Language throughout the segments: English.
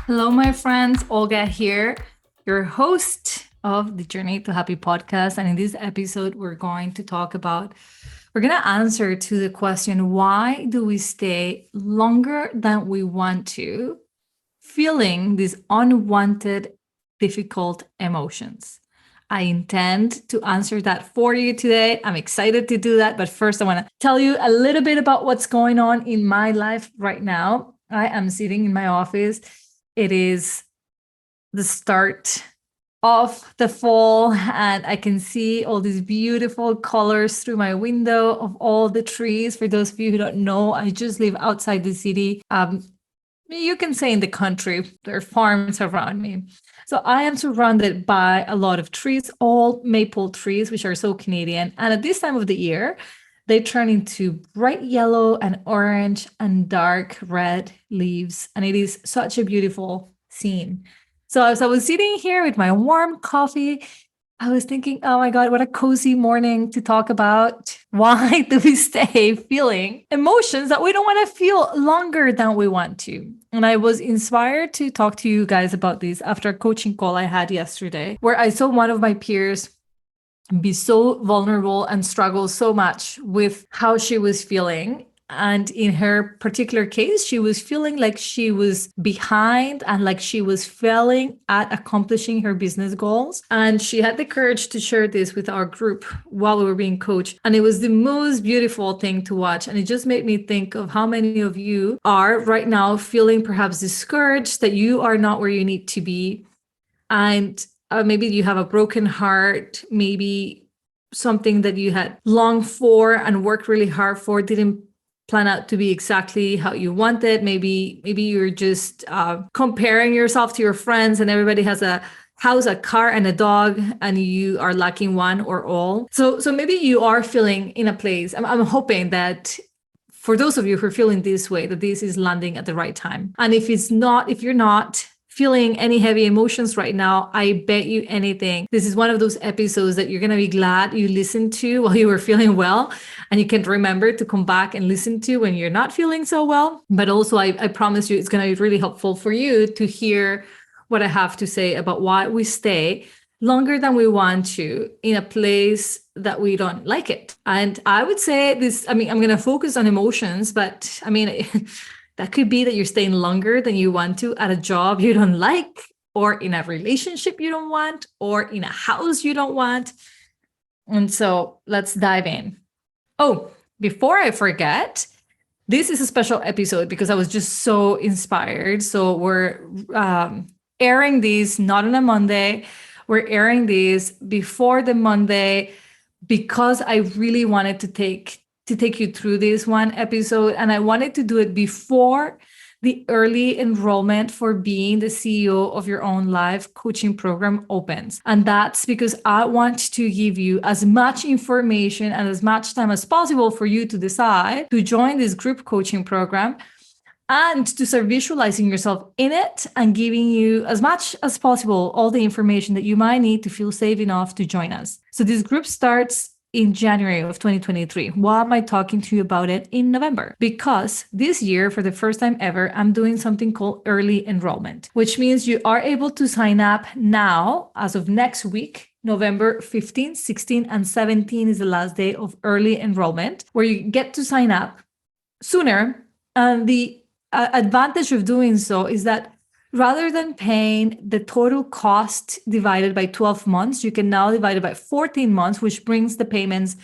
Hello, my friends. Olga here, your host of the Journey to Happy podcast. And in this episode, we're going to answer to the question, why do we stay longer than we want to, feeling these unwanted, difficult emotions? I intend to answer that for you today. I'm excited to do that. But first, I want to tell you a little bit about what's going on in my life right now. I am sitting in my office. It is the start of the fall, and I can see all these beautiful colors through my window of all the trees. For those of you who don't know, I just live outside the city. You can say in the country, there are farms around me. So I am surrounded by a lot of trees, all maple trees, which are so Canadian. And at this time of the year, they turn into bright yellow and orange and dark red leaves. And it is such a beautiful scene. So as I was sitting here with my warm coffee, I was thinking, oh my God, what a cozy morning to talk about. Why do we stay feeling emotions that we don't want to feel longer than we want to? And I was inspired to talk to you guys about this after a coaching call I had yesterday, where I saw one of my peers be so vulnerable and struggle so much with how she was feeling. And in her particular case, she was feeling like she was behind and like she was failing at accomplishing her business goals. And she had the courage to share this with our group while we were being coached. And it was the most beautiful thing to watch. And it just made me think of how many of you are right now feeling perhaps discouraged that you are not where you need to be. And maybe you have a broken heart, maybe something that you had longed for and worked really hard for didn't plan out to be exactly how you wanted. Maybe you're just comparing yourself to your friends, and everybody has a house, a car, and a dog, and you are lacking one or all. So maybe you are feeling in a place. I'm hoping that for those of you who are feeling this way, that this is landing at the right time. And if you're not feeling any heavy emotions right now, I bet you anything, this is one of those episodes that you're going to be glad you listened to while you were feeling well, and you can remember to come back and listen to when you're not feeling so well. But also, I promise you, it's going to be really helpful for you to hear what I have to say about why we stay longer than we want to in a place that we don't like it. And I would say this, I'm going to focus on emotions, but that could be that you're staying longer than you want to at a job you don't like, or in a relationship you don't want, or in a house you don't want. And so let's dive in. Oh, before I forget, this is a special episode because I was just so inspired. So we're airing these not on a Monday. We're airing these before the Monday because I really wanted to take you through this one episode, and I wanted to do it before the early enrollment for being the CEO of your own life coaching program opens. And that's because I want to give you as much information and as much time as possible for you to decide to join this group coaching program, and to start visualizing yourself in it and giving you as much as possible all the information that you might need to feel safe enough to join us. So this group starts in January of 2023. Why am I talking to you about it in November? Because this year, for the first time ever, I'm doing something called early enrollment, which means you are able to sign up now as of next week. November 15, 16, and 17 is the last day of early enrollment, where you get to sign up sooner. And the advantage of doing so is that rather than paying the total cost divided by 12 months, you can now divide it by 14 months, which brings the payments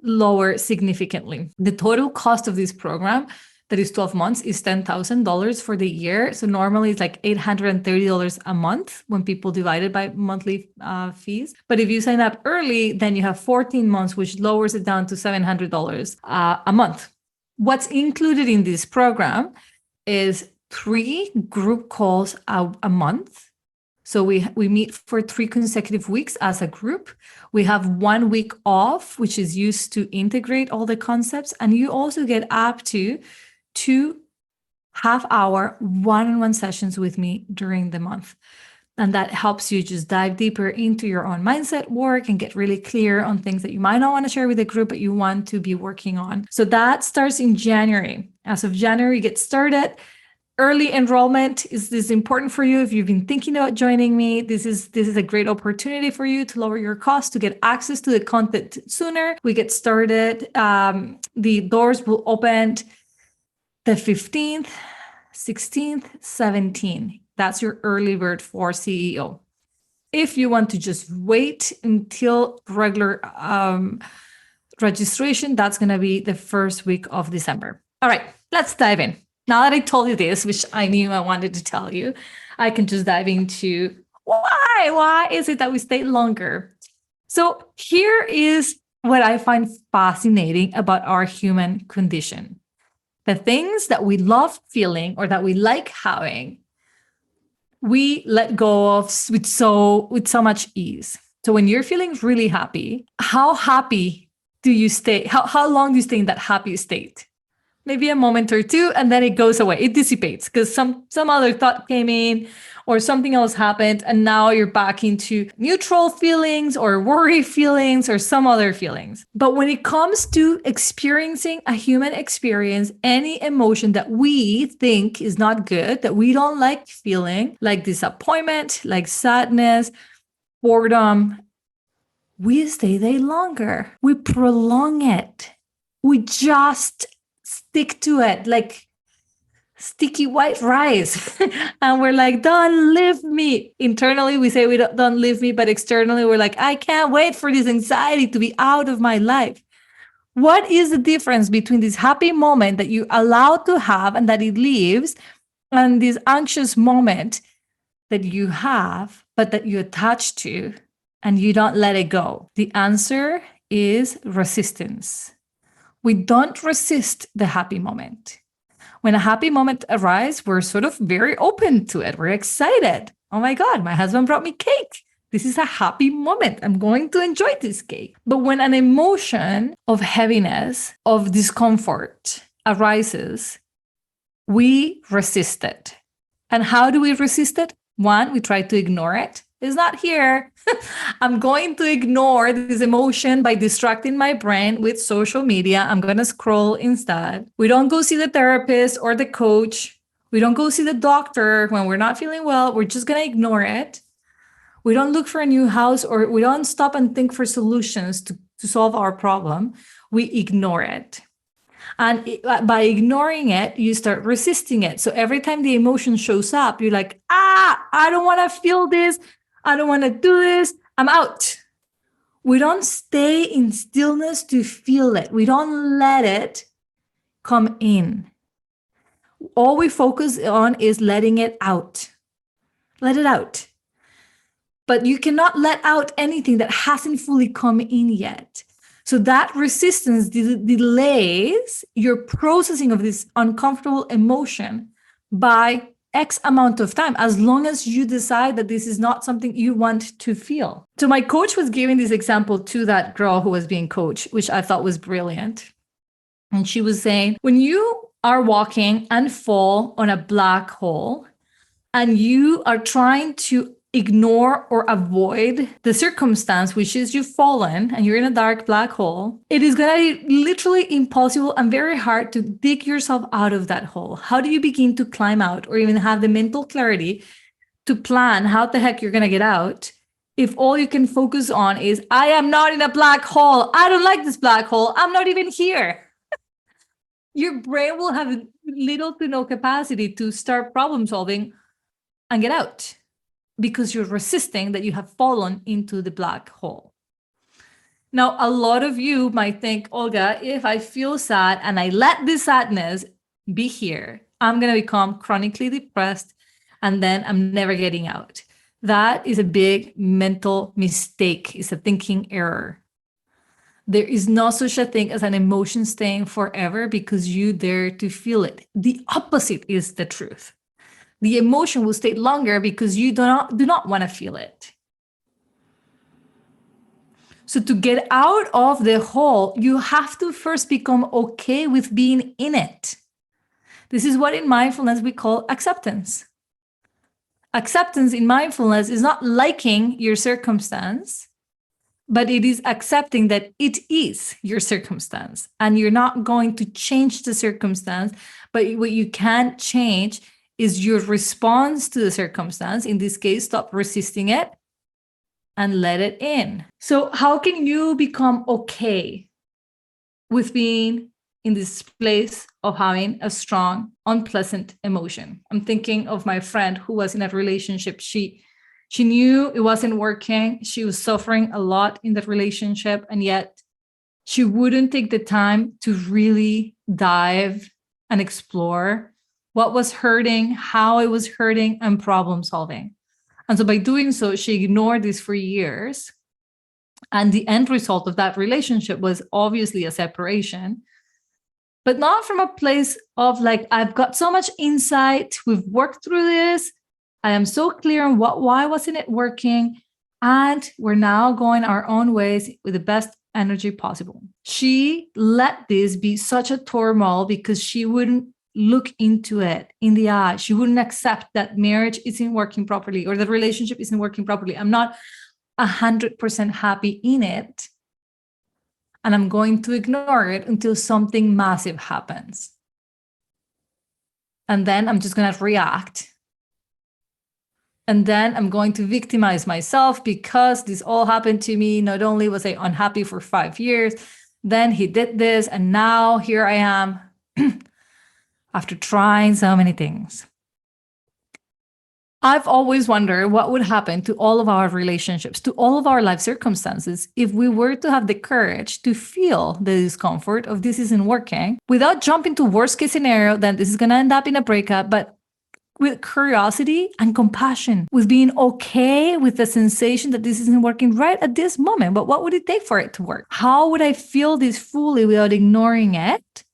lower significantly. The total cost of this program, that is 12 months, is $10,000 for the year. So normally it's like $830 a month when people divide it by monthly fees. But if you sign up early, then you have 14 months, which lowers it down to $700 a month. What's included in this program is 3 group calls a month. So we meet for 3 consecutive weeks as a group. We have 1 week off, which is used to integrate all the concepts. And you also get up to 2 half-hour one-on-one sessions with me during the month. And that helps you just dive deeper into your own mindset work and get really clear on things that you might not want to share with the group, but you want to be working on. So that starts in January. As of January, get started. early enrollment is this important for you. If you've been thinking about joining me, this is a great opportunity for you to lower your cost, to get access to the content sooner. We get started. The doors will open the 15th, 16th, 17th. That's your early bird for CEO. If you want to just wait until regular registration, that's going to be the first week of December. All right, let's dive in. Now that I told you this, which I knew I wanted to tell you, I can just dive into why. Why is it that we stay longer? So here is what I find fascinating about our human condition. The things that we love feeling or that we like having, we let go of with so much ease. So when you're feeling really happy, how happy do you stay? How long do you stay in that happy state? Maybe a moment or two, and then it goes away. It dissipates because some other thought came in or something else happened, and now you're back into neutral feelings or worry feelings or some other feelings. But when it comes to experiencing a human experience, any emotion that we think is not good, that we don't like feeling, like disappointment, like sadness, boredom, we stay there longer. We prolong it. We just stick to it like sticky white rice. And we're like, don't leave me. Internally, we say we don't leave me, but externally, we're like, I can't wait for this anxiety to be out of my life. What is the difference between this happy moment that you allow to have and that it leaves, and this anxious moment that you have, but that you attach to and you don't let it go? The answer is resistance. We don't resist the happy moment. When a happy moment arises, we're sort of very open to it. We're excited. Oh my God, my husband brought me cake. This is a happy moment. I'm going to enjoy this cake. But when an emotion of heaviness, of discomfort arises, we resist it. And how do we resist it? One, we try to ignore it. It's not here. I'm going to ignore this emotion by distracting my brain with social media. I'm going to scroll instead. We don't go see the therapist or the coach. We don't go see the doctor when we're not feeling well. We're just going to ignore it. We don't look for a new house, or we don't stop and think for solutions to solve our problem. We ignore it. And by ignoring it, you start resisting it. So every time the emotion shows up, you're like, I don't want to feel this. I don't want to do this. I'm out. We don't stay in stillness to feel it. We don't let it come in. All we focus on is letting it out. Let it out. But you cannot let out anything that hasn't fully come in yet. So that resistance delays your processing of this uncomfortable emotion by X amount of time, as long as you decide that this is not something you want to feel. So my coach was giving this example to that girl who was being coached, which I thought was brilliant. And she was saying, when you are walking and fall on a black hole and you are trying to ignore or avoid the circumstance, which is you've fallen and you're in a dark black hole, it is going to be literally impossible and very hard to dig yourself out of that hole. How do you begin to climb out or even have the mental clarity to plan how the heck you're going to get out if all you can focus on is, I am not in a black hole. I don't like this black hole. I'm not even here. Your brain will have little to no capacity to start problem solving and get out, because you're resisting that you have fallen into the black hole. Now, a lot of you might think, Olga, if I feel sad and I let this sadness be here, I'm going to become chronically depressed and then I'm never getting out. That is a big mental mistake. It's a thinking error. There is no such a thing as an emotion staying forever because you dare to feel it. The opposite is the truth. The emotion will stay longer because you do not want to feel it. So to get out of the hole, you have to first become okay with being in it. This is what in mindfulness we call acceptance. Acceptance in mindfulness is not liking your circumstance, but it is accepting that it is your circumstance and you're not going to change the circumstance, but what you can change is your response to the circumstance. In this case, stop resisting it and let it in. So how can you become okay with being in this place of having a strong, unpleasant emotion? I'm thinking of my friend who was in a relationship. She knew it wasn't working. She was suffering a lot in that relationship, and yet she wouldn't take the time to really dive and explore what was hurting, how it was hurting, and problem solving. And so by doing so, she ignored this for years. And the end result of that relationship was obviously a separation, but not from a place of like, I've got so much insight, we've worked through this, I am so clear on why wasn't it working, and we're now going our own ways with the best energy possible. She let this be such a turmoil because she wouldn't look into it in the eye. She wouldn't accept that marriage isn't working properly or the relationship isn't working properly. I'm not 100% happy in it, and I'm going to ignore it until something massive happens. And then I'm just going to react. And then I'm going to victimize myself because this all happened to me. Not only was I unhappy for 5 years, then he did this, and now here I am after trying so many things. I've always wondered what would happen to all of our relationships, to all of our life circumstances, if we were to have the courage to feel the discomfort of this isn't working without jumping to worst case scenario, then this is going to end up in a breakup, but with curiosity and compassion, with being okay with the sensation that this isn't working right at this moment. But what would it take for it to work? How would I feel this fully without ignoring it?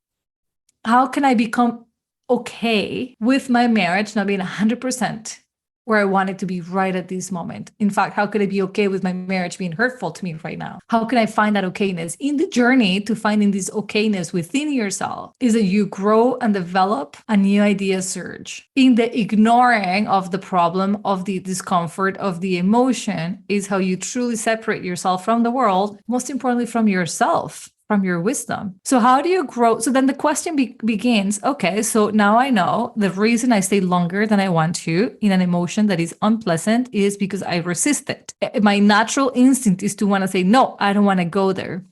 How can I become okay with my marriage not being 100% where I want it to be right at this moment? In fact, how could I be okay with my marriage being hurtful to me right now? How can I find that okayness? In the journey to finding this okayness within yourself is that you grow and develop a new idea surge. In the ignoring of the problem, of the discomfort, of the emotion is how you truly separate yourself from the world, most importantly from yourself, from your wisdom. So how do you grow? So then the question begins, okay, so now I know the reason I stay longer than I want to in an emotion that is unpleasant is because I resist it. My natural instinct is to want to say, no, I don't want to go there.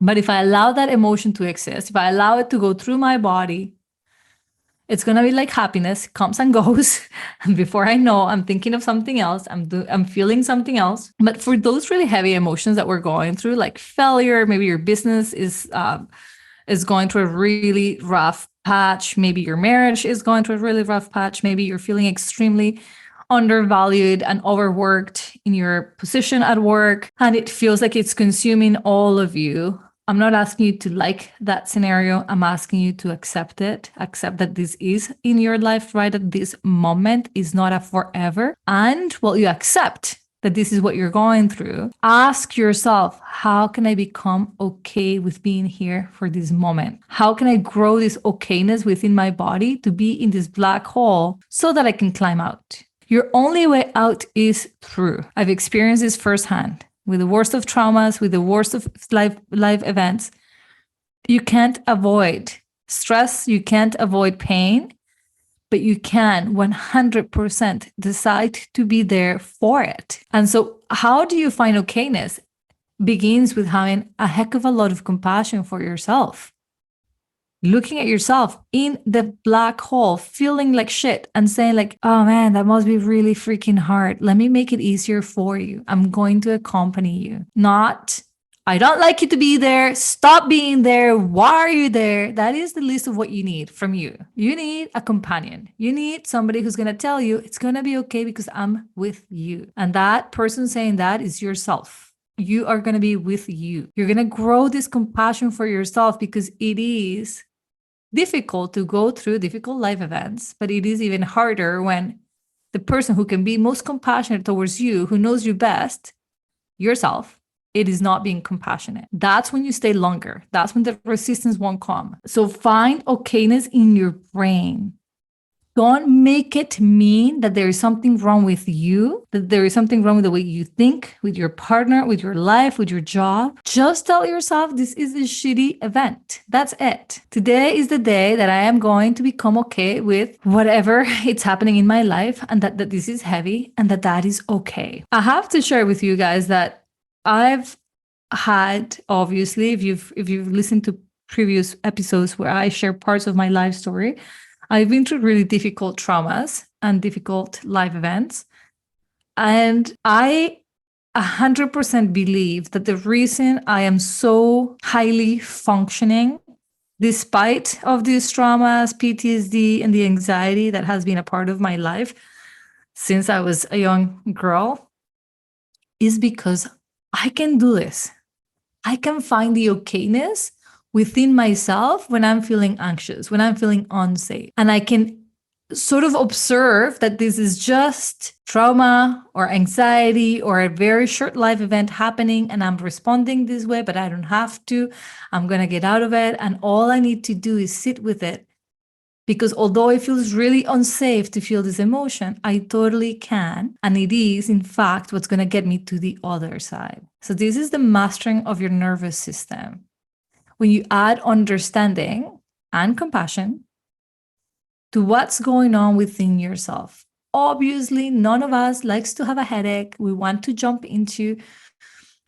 But if I allow that emotion to exist, if I allow it to go through my body, it's going to be like happiness, comes and goes. And before I know, I'm thinking of something else. I'm feeling something else. But for those really heavy emotions that we're going through, like failure, maybe your business is going through a really rough patch. Maybe your marriage is going through a really rough patch. Maybe you're feeling extremely undervalued and overworked in your position at work, and it feels like it's consuming all of you. I'm not asking you to like that scenario. I'm asking you to accept it. Accept that this is in your life right at this moment, is not a forever. And while you accept that this is what you're going through, ask yourself, how can I become okay with being here for this moment? How can I grow this okayness within my body to be in this black hole so that I can climb out? Your only way out is through. I've experienced this firsthand. With the worst of traumas, with the worst of life events, you can't avoid stress, you can't avoid pain, but you can 100% decide to be there for it. And so how do you find okayness? Begins with having a heck of a lot of compassion for yourself. Looking at yourself in the black hole, feeling like shit and saying like, oh man, that must be really freaking hard. Let me make it easier for you. I'm going to accompany you. Not, I don't like you to be there. Stop being there. Why are you there? That is the list of what you need from you. You need a companion. You need somebody who's going to tell you it's going to be okay because I'm with you. And that person saying that is yourself. You are going to be with you. You're going to grow this compassion for yourself because it is difficult to go through difficult life events, but it is even harder when the person who can be most compassionate towards you, who knows you best, yourself, it is not being compassionate. That's when you stay longer. That's when the resistance won't come. So find okayness in your brain. Don't make it mean that there is something wrong with you, that there is something wrong with the way you think, with your partner, with your life, with your job. Just tell yourself this is a shitty event. That's it. Today is the day that I am going to become okay with whatever it's happening in my life, and that this is heavy, and that is okay. I have to share with you guys that I've had, obviously, if you've listened to previous episodes where I share parts of my life story, I've been through really difficult traumas and difficult life events. And I 100% believe that the reason I am so highly functioning, despite of these traumas, PTSD, and the anxiety that has been a part of my life since I was a young girl, is because I can do this. I can find the okayness within myself when I'm feeling anxious, when I'm feeling unsafe. And I can sort of observe that this is just trauma or anxiety or a very short life event happening, and I'm responding this way, but I don't have to. I'm going to get out of it. And all I need to do is sit with it. Because although it feels really unsafe to feel this emotion, I totally can. And it is, in fact, what's going to get me to the other side. So this is the mastering of your nervous system. When you add understanding and compassion to what's going on within yourself. Obviously, none of us likes to have a headache. We want to jump into,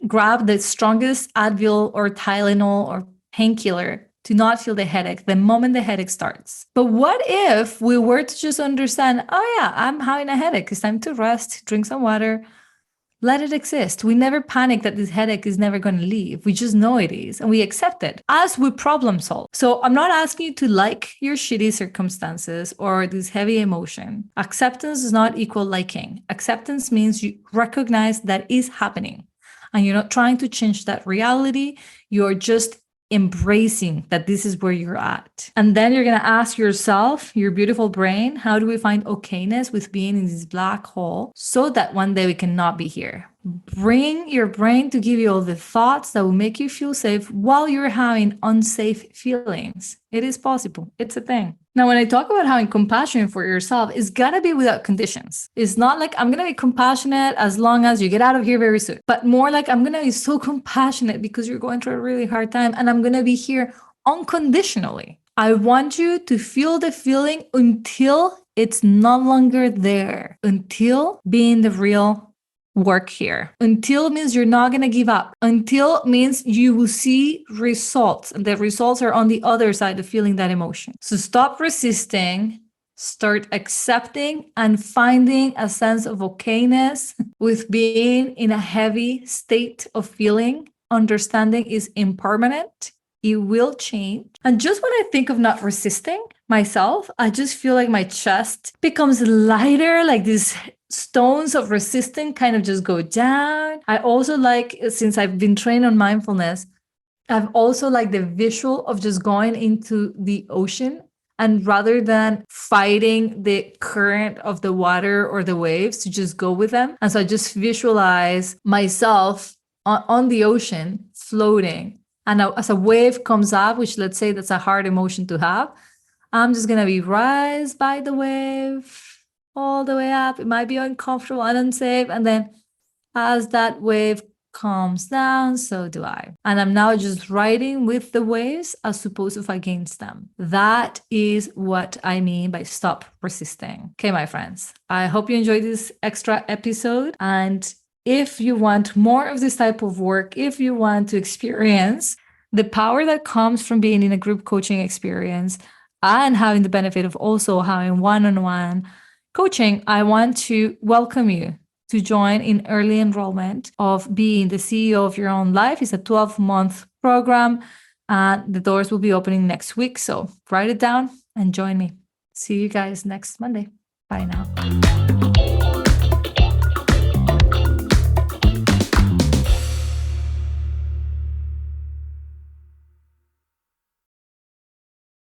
grab the strongest Advil or Tylenol or painkiller to not feel the headache the moment the headache starts. But what if we were to just understand, oh yeah, I'm having a headache. It's time to rest, drink some water, let it exist. We never panic that this headache is never going to leave. We just know it is, and we accept it as we problem solve. So I'm not asking you to like your shitty circumstances or this heavy emotion. Acceptance does not equal liking. Acceptance means you recognize that is happening, and you're not trying to change that reality. You're just embracing that this is where you're at. And then you're going to ask yourself, your beautiful brain, how do we find okayness with being in this black hole so that one day we cannot be here? Bring your brain to give you all the thoughts that will make you feel safe while you're having unsafe feelings. It is possible. It's a thing. Now, when I talk about having compassion for yourself, it's got to be without conditions. It's not like I'm going to be compassionate as long as you get out of here very soon, but more like I'm going to be so compassionate because you're going through a really hard time, and I'm going to be here unconditionally. I want you to feel the feeling until it's no longer there, until being the real work here. Until means you're not going to give up. Until means you will see results, and the results are on the other side of feeling that emotion. So stop resisting, start accepting, and finding a sense of okayness with being in a heavy state of feeling. Understanding is impermanent. It will change. And just when I think of not resisting myself, I just feel like my chest becomes lighter, like these stones of resistance kind of just go down. I also like, since I've been trained on mindfulness, I've also like the visual of just going into the ocean, and rather than fighting the current of the water or the waves, to just go with them. And so I just visualize myself on the ocean floating. And as a wave comes up, which let's say that's a hard emotion to have, I'm just going to be rise by the wave all the way up. It might be uncomfortable and unsafe. And then as that wave comes down, so do I. And I'm now just riding with the waves as opposed to against them. That is what I mean by stop resisting. Okay, my friends, I hope you enjoyed this extra episode. And if you want more of this type of work, if you want to experience the power that comes from being in a group coaching experience and having the benefit of also having one-on-one coaching, I want to welcome you to join in early enrollment of being the CEO of your own life. It's a 12-month program, and the doors will be opening next week. So write it down and join me. See you guys next Monday. Bye now.